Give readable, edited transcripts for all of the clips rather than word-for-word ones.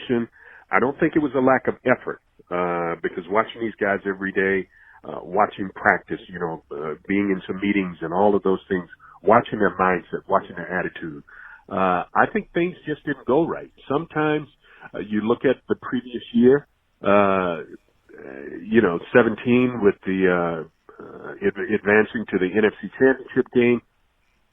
motion. I don't think it was a lack of effort, because watching these guys every day, watching practice, being in some meetings and all of those things, watching their mindset, watching their attitude, I think things just didn't go right. Sometimes you look at the previous year, 17 with the advancing to the NFC Championship game,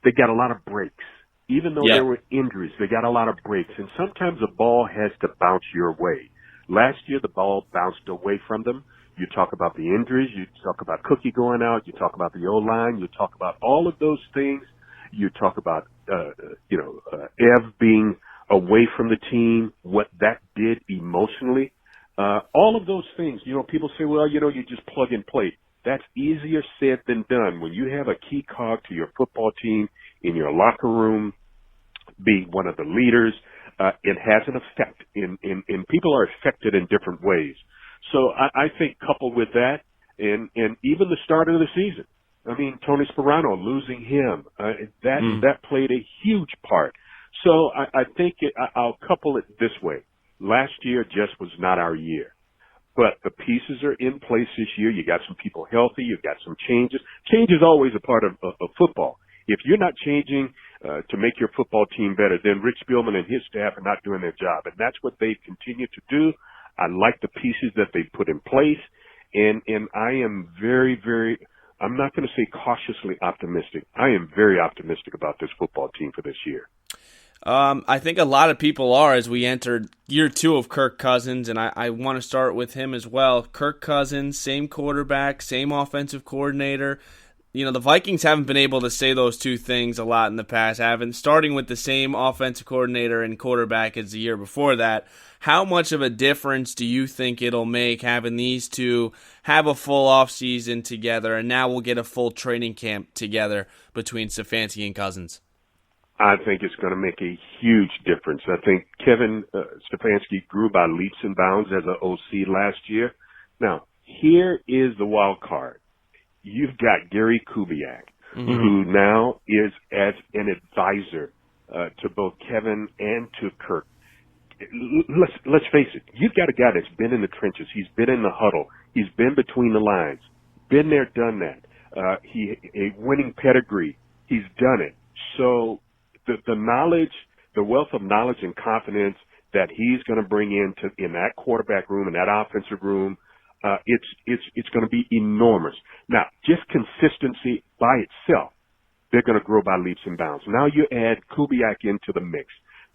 they got a lot of breaks. Even though there were injuries, they got a lot of breaks. And sometimes the ball has to bounce your way. Last year, the ball bounced away from them. You talk about the injuries. You talk about Cookie going out. You talk about the O-line. You talk about all of those things. You talk about, Ev being away from the team, what that did emotionally. All of those things, people say, well, you just plug and play. That's easier said than done. When you have a key cog to your football team in your locker room, be one of the leaders, it has an effect. And people are affected in different ways. So I think coupled with that, and even the start of the season, I mean, Tony Sperano, losing him, that played a huge part. So I think I'll couple it this way. Last year just was not our year. But the pieces are in place this year. You got some people healthy. You've got some changes. Change is always a part of football. If you're not changing to make your football team better, then Rick Spielman and his staff are not doing their job. And that's what they've continued to do. I like the pieces that they've put in place. And I am very, very, I'm not going to say cautiously optimistic. I am very optimistic about this football team for this year. I think a lot of people are as we entered year 2 of Kirk Cousins, and I want to start with him as well. Kirk Cousins, same quarterback, same offensive coordinator. The Vikings haven't been able to say those two things a lot in the past, starting with the same offensive coordinator and quarterback as the year before that. How much of a difference do you think it'll make having these two have a full offseason together, and now we'll get a full training camp together between Stefanski and Cousins? I think it's going to make a huge difference. I think Kevin Stefanski grew by leaps and bounds as an OC last year. Now, here is the wild card. You've got Gary Kubiak, who now is as an advisor to both Kevin and to Kirk. Let's face it. You've got a guy that's been in the trenches. He's been in the huddle. He's been between the lines. Been there, done that. A winning pedigree. He's done it. So the knowledge, the wealth of knowledge and confidence that he's going to bring in that quarterback room, in that offensive room, it's going to be enormous. Now, just consistency by itself, they're going to grow by leaps and bounds. Now you add Kubiak into the mix,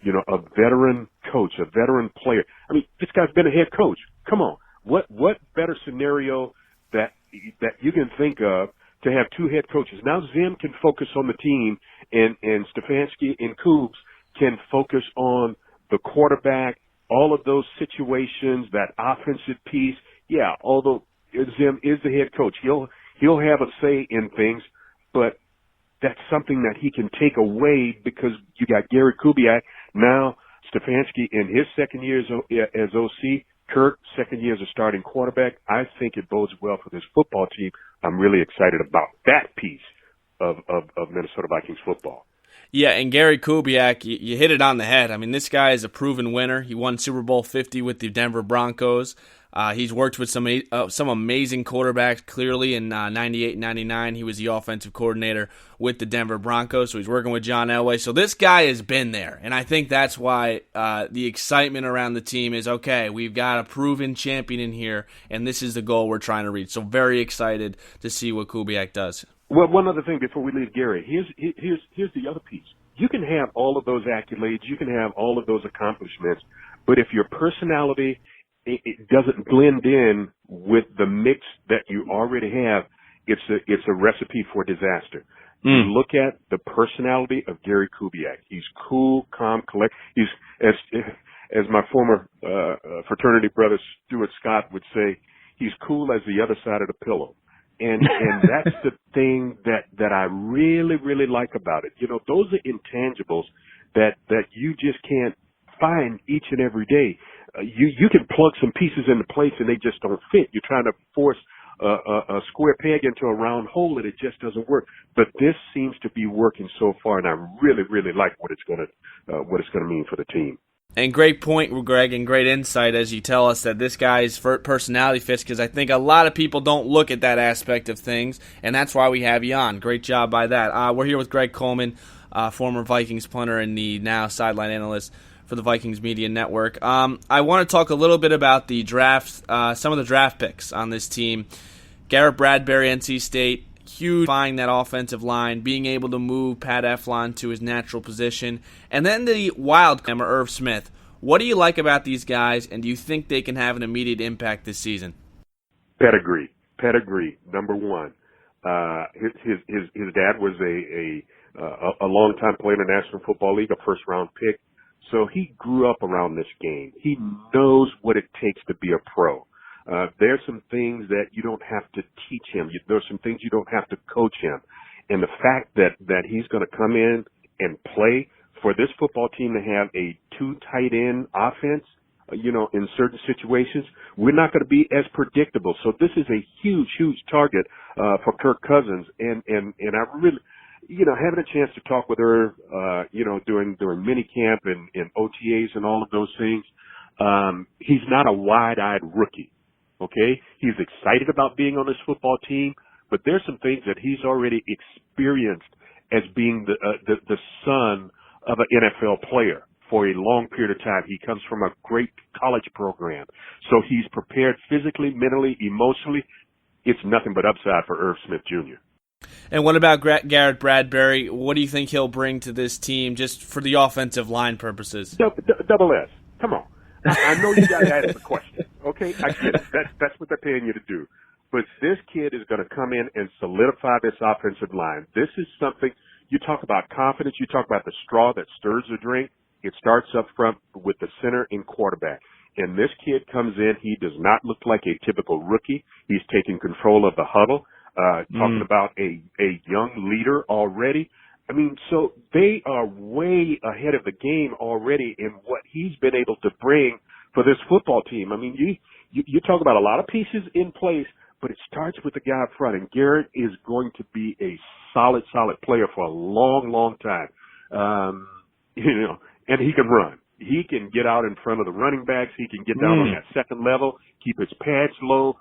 a veteran coach, a veteran player. I mean, this guy's been a head coach. Come on. What better scenario that you can think of to have two head coaches? Now Zim can focus on the team, and Stefanski and Kubes can focus on the quarterback, all of those situations, that offensive piece. Yeah, although Zim is the head coach, he'll have a say in things, but that's something that he can take away because you got Gary Kubiak. Now Stefanski in his second year as OC, Kirk, second year as a starting quarterback. I think it bodes well for this football team. I'm really excited about that piece of Minnesota Vikings football. Yeah, and Gary Kubiak, you hit it on the head. I mean, this guy is a proven winner. He won Super Bowl 50 with the Denver Broncos. He's worked with some amazing quarterbacks, clearly. In 98 and 99, he was the offensive coordinator with the Denver Broncos, so he's working with John Elway. So this guy has been there, and I think that's why the excitement around the team is, okay, we've got a proven champion in here, and this is the goal we're trying to reach. So very excited to see what Kubiak does. Well, one other thing before we leave Gary, here's the other piece. You can have all of those accolades, you can have all of those accomplishments, but if your personality it doesn't blend in with the mix that you already have, it's a recipe for disaster. You look at the personality of Gary Kubiak. He's cool, calm, collect. He's as my former fraternity brother Stuart Scott would say, he's cool as the other side of the pillow. And that's the thing that I really, really like about it. Those are intangibles that you just can't find each and every day. You can plug some pieces into place and they just don't fit. You're trying to force a square peg into a round hole and it just doesn't work. But this seems to be working so far, and I really, really like what it's going to mean for the team. And great point, Greg, and great insight as you tell us that this guy's personality fits, because I think a lot of people don't look at that aspect of things, and that's why we have you on. Great job by that. We're here with Greg Coleman, former Vikings punter and the now sideline analyst for the Vikings Media Network. I want to talk a little bit about the draft, some of the draft picks on this team. Garrett Bradbury, NC State, huge, buying that offensive line, being able to move Pat Eflon to his natural position. And then the wild card, Irv Smith. What do you like about these guys, and do you think they can have an immediate impact this season? Pedigree, number one. His dad was a long-time player in the National Football League, a first-round pick. So he grew up around this game. He knows what it takes to be a pro. There's some things that you don't have to teach him. There's some things you don't have to coach him. And the fact that he's going to come in and play for this football team to have a 2 tight end offense, in certain situations, we're not going to be as predictable. So this is a huge, huge target for Kirk Cousins. And I really, having a chance to talk with her, during mini camp and OTAs and all of those things, he's not a wide-eyed rookie. Okay, he's excited about being on this football team, but there's some things that he's already experienced as being the son of an NFL player for a long period of time. He comes from a great college program, so he's prepared physically, mentally, emotionally. It's nothing but upside for Irv Smith Jr. And what about Garrett Bradbury? What do you think he'll bring to this team, just for the offensive line purposes? Double S. Come on. I know you got to ask the question. Okay, I get it. That's what they're paying you to do. But this kid is going to come in and solidify this offensive line. This is something, you talk about confidence, you talk about the straw that stirs the drink. It starts up front with the center and quarterback. And this kid comes in, he does not look like a typical rookie. He's taking control of the huddle, talking about a young leader already. I mean, so they are way ahead of the game already in what he's been able to bring for this football team. I mean, you talk about a lot of pieces in place, but it starts with the guy up front, and Garrett is going to be a solid player for a long, long time. And he can run. He can get out in front of the running backs. He can get down on that second level, keep his pads low.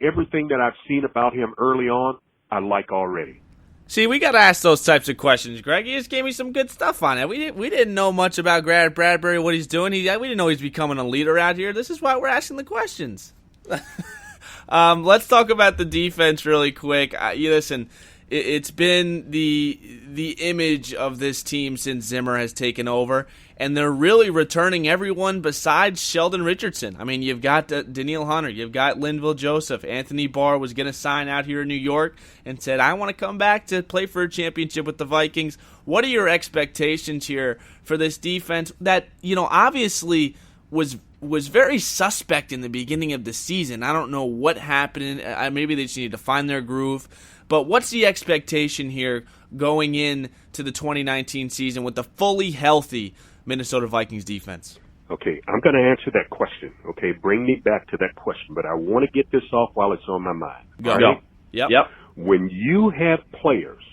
Everything that I've seen about him early on, I like already. See, we got to ask those types of questions, Greg. You just gave me some good stuff on it. We didn't know much about Garrett Bradbury, what he's doing. We didn't know he's becoming a leader out here. This is why we're asking the questions. Let's talk about the defense really quick. Listen, it's been the image of this team since Zimmer has taken over, and they're really returning everyone besides Sheldon Richardson. I mean, you've got Danielle Hunter, you've got Linval Joseph. Anthony Barr was going to sign out here in New York and said, I want to come back to play for a championship with the Vikings. What are your expectations here for this defense that, obviously was very suspect in the beginning of the season? I don't know what happened. Maybe they just need to find their groove. But what's the expectation here going into the 2019 season with the fully healthy Minnesota Vikings defense? Okay, I'm going to answer that question. Okay, bring me back to that question, but I want to get this off while it's on my mind. Go. Right? Yep. When you have players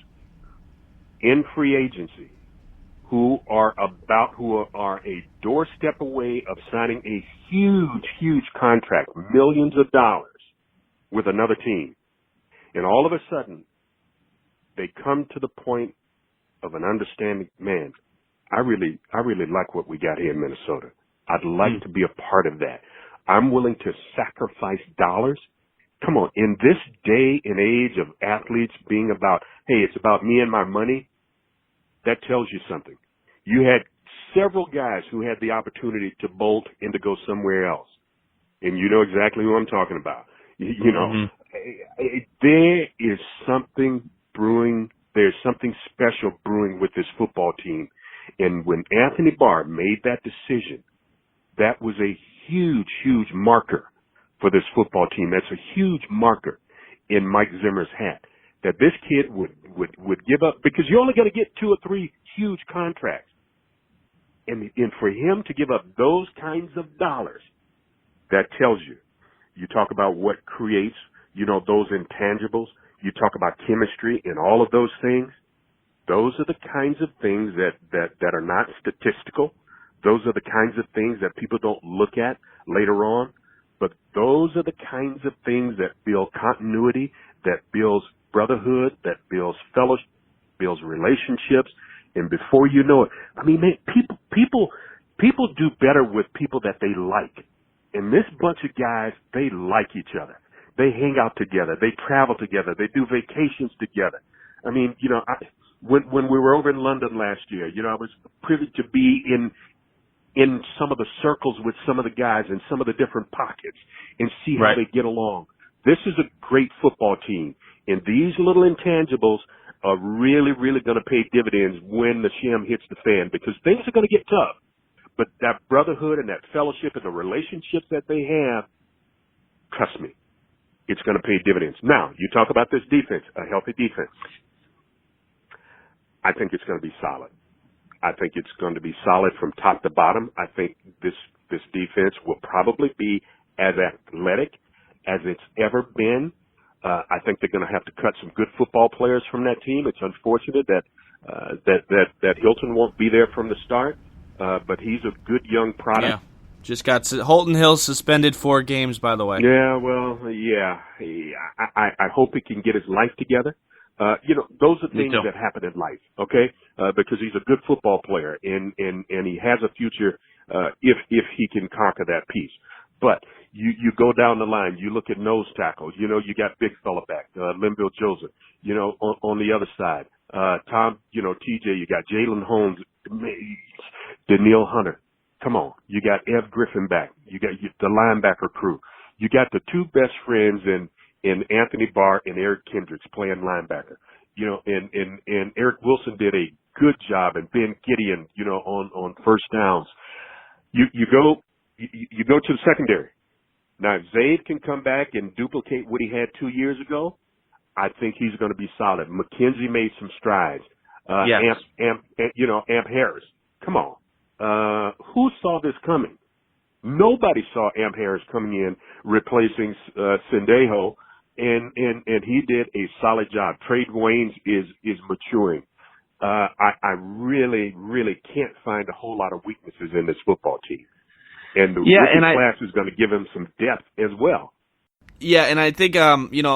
in free agency who are a doorstep away of signing a huge, huge contract, millions of dollars with another team, and all of a sudden they come to the point of an understanding, man, I really like what we got here in Minnesota. I'd like to be a part of that. I'm willing to sacrifice dollars. Come on, in this day and age of athletes being about, hey, it's about me and my money, that tells you something. You had several guys who had the opportunity to bolt and to go somewhere else. And you know exactly who I'm talking about. There is something brewing. There's something special brewing with this football team. And when Anthony Barr made that decision, that was a huge, huge marker for this football team. That's a huge marker in Mike Zimmer's hat, that this kid would give up, because you're only going to get 2 or 3 huge contracts. And for him to give up those kinds of dollars, that tells you. You talk about what creates, those intangibles. You talk about chemistry and all of those things. Those are the kinds of things that are not statistical. those are the kinds of things that people don't look at later on. But those are the kinds of things that build continuity, that builds brotherhood, that builds fellowship, builds relationships. And before you know it, I mean, man, people do better with people that they like. And this bunch of guys, they like each other. They hang out together. They travel together. They do vacations together. I mean, you know, when we were over in London last year, you know, I was privileged to be in some of the circles with some of the guys in some of the different pockets and see how they get along. This is a great football team, and these little intangibles are really, really going to pay dividends when the shim hits the fan, because things are going to get tough. But that brotherhood and that fellowship and the relationships that they have, trust me, it's going to pay dividends. Now, you talk about this defense, a healthy defense. I think it's going to be solid. I think it's going to be solid from top to bottom. I think this defense will probably be as athletic as it's ever been. I think they're going to have to cut some good football players from that team. It's unfortunate that Hilton won't be there from the start, but he's a good young product. Yeah. Just got Holton Hill suspended 4 games, by the way. Yeah, well, yeah. I hope he can get his life together. You know, those are things that happen in life, okay? Because he's a good football player, and he has a future if he can conquer that piece. But you go down the line, you look at nose tackles. You know, you got big fella back, Linville Joseph. You know, on the other side, Tom. You know, TJ. You got Jalen Holmes, Daniil Hunter. Come on, you got Ev Griffin back. You got the linebacker crew. You got the two best friends in Anthony Barr and Eric Kendricks playing linebacker. You know, and Eric Wilson did a good job, and Ben Gideon, you know, on first downs. You go to the secondary. Now, if Zaid can come back and duplicate what he had 2 years ago, I think he's going to be solid. McKenzie made some strides. Yes. Amp Harris. Come on. Who saw this coming? Nobody saw Amp Harris coming in, replacing Sendejo, and he did a solid job. Trey Waynes is maturing. I really, really can't find a whole lot of weaknesses in this football team. And the rookie class is going to give him some depth as well. Yeah, and I think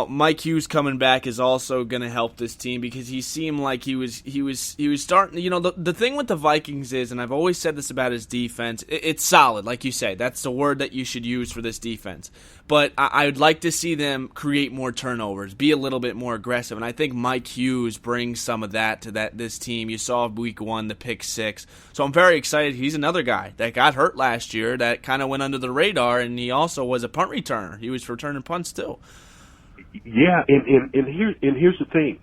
Mike Hughes coming back is also going to help this team, because he seemed like he was starting. You know, the thing with the Vikings is, and I've always said this about his defense, it's solid, like you say. That's the word that you should use for this defense. But I would like to see them create more turnovers, be a little bit more aggressive, and I think Mike Hughes brings some of that to this team. You saw week 1 the pick 6, so I'm very excited. He's another guy that got hurt last year that kind of went under the radar, and he also was a punt returner. He was returning punts too. Yeah, and here's the thing.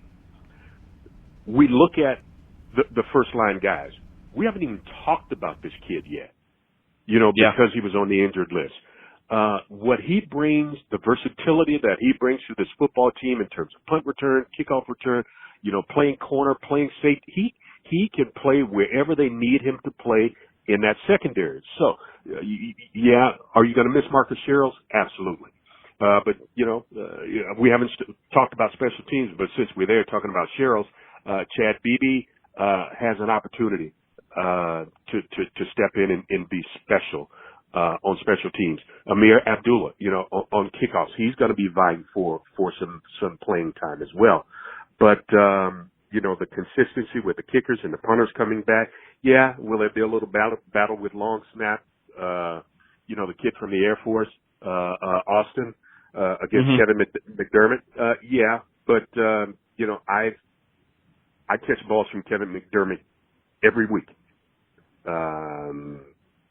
We look at the first line guys. We haven't even talked about this kid yet, you know, because he was on the injured list. What he brings, the versatility that he brings to this football team in terms of punt return, kickoff return, you know, playing corner, playing safety, he can play wherever they need him to play in that secondary. So, are you going to miss Marcus Sherrills? Absolutely. But, you know, we haven't talked about special teams, but since we're there talking about Sherrills, Chad Beebe has an opportunity to step in and be special on special teams. Amir Abdullah, you know, on kickoffs, he's going to be vying for some playing time as well. But you know, the consistency with the kickers and the punters coming back, will there be a little battle with long snap? You know, the kid from the Air Force, Austin, against Kevin McDermott. But you know, I catch balls from Kevin McDermott every week.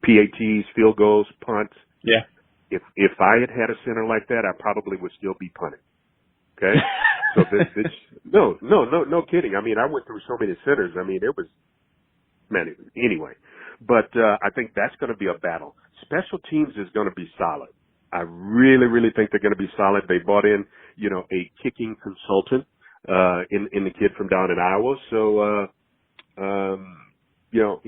PATs, field goals, punts. Yeah. If I had a center like that, I probably would still be punting. Okay. So no kidding. I mean, I went through so many centers. I mean, anyway. But I think that's going to be a battle. Special teams is going to be solid. I really, really think they're going to be solid. They brought in, you know, a kicking consultant in the kid from down in Iowa. So, you know,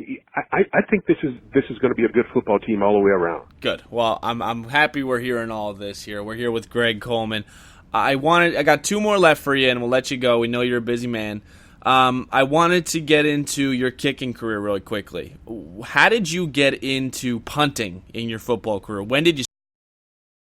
I think this is going to be a good football team all the way around. Good. Well, I'm happy we're hearing all of this here. We're here with Greg Coleman. I got 2 more left for you, and we'll let you go. We know you're a busy man. I wanted to get into your kicking career really quickly. How did you get into punting in your football career? When did you